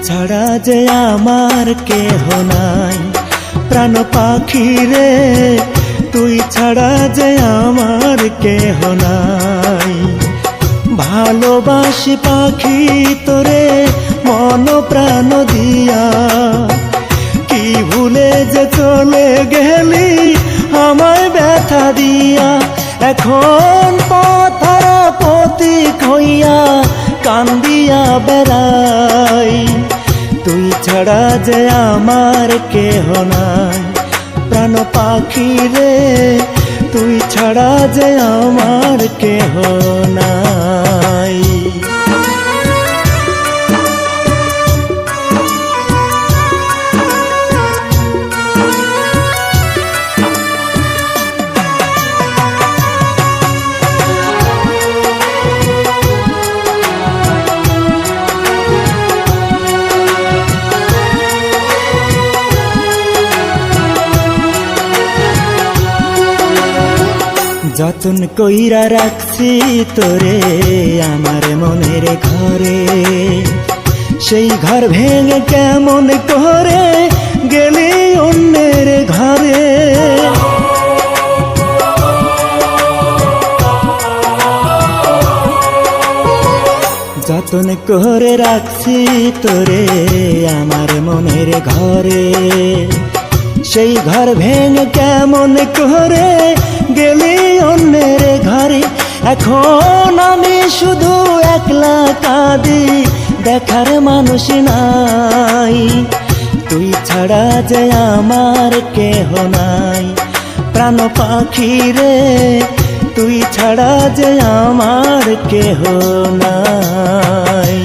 ছাড়া যে আমার কেহ নাই, প্রাণ পাখি রে তুই ছাড়া যে আমার কেহ নাই। ভালোবাসি পাখি তোরে মন প্রাণ দিয়া, কি ভুলে যে চলে গেলি আমায় ব্যথা দিয়া। এখন পথহারা পথিক হইয়া কান্দিয়া বেড়াই, তুই ছাড়া যে আমার কেহ নাই, প্রাণ পাখি রে তুই ছাড়া যে আমার কেহ নাই। যতন কইরা রাখছি তোরে আমার মনের ঘরে, সেই ঘর ভেঙে কেমন করে গেলি অন্যের ঘরে। যতন করে রাখছি তোরে আমার মনের ঘরে, সেই ঘর ভেঙে কেমন করে গেলি অন্যের ঘরে। এখন আমি শুধু একলা কাঁদি, দেখার মানুষ নাই, তুই ছাড়া যে আমার কেহ নাই, প্রাণ পাখি রে তুই ছাড়া যে আমার কেহ নাই।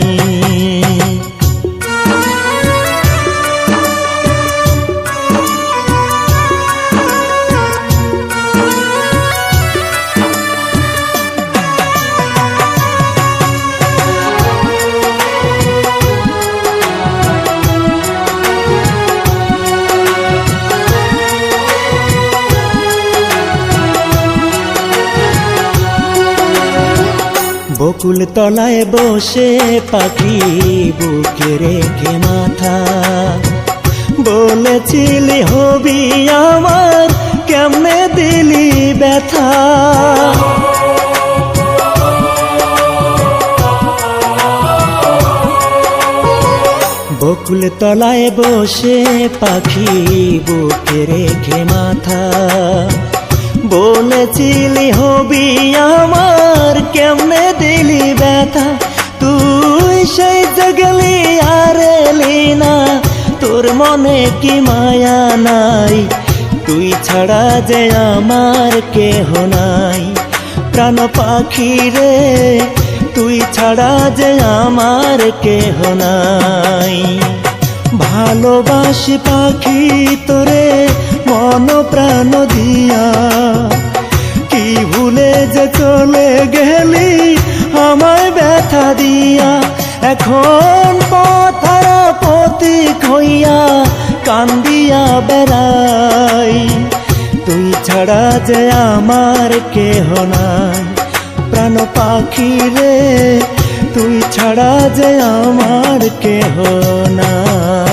বকুল তলায় বসে পাখি বুকে রেখে মাথা, বলেছিলি হবি আমার কেমনে দিলি ব্যথা। বকুল তলায় বসে পাখি বুকে রেখে মাথা, বলেছিলি হবি আমার কেমনে দিলি ব্যথা। তুই সেই গেলি আর এলি না, তোর মনে কি মায়া নাই, তুই ছাড়া যে আমার কেহ নাই, প্রাণ পাখি রে তুই ছাড়া যে আমার কেহ নাই। ভালোবাসি পাখি তোরে মন প্রাণ দিয়া, কি ভুলে যে চলে গেলি আমায় ব্যথা দিয়া। এখন পথহারা পথিক হইয়া কান্দিয়া বেড়াই, তুই ছাড়া যে আমার কেহ নাই, প্রাণ পাখি রে তুই ছাড়া যে আমার কেহ নাই।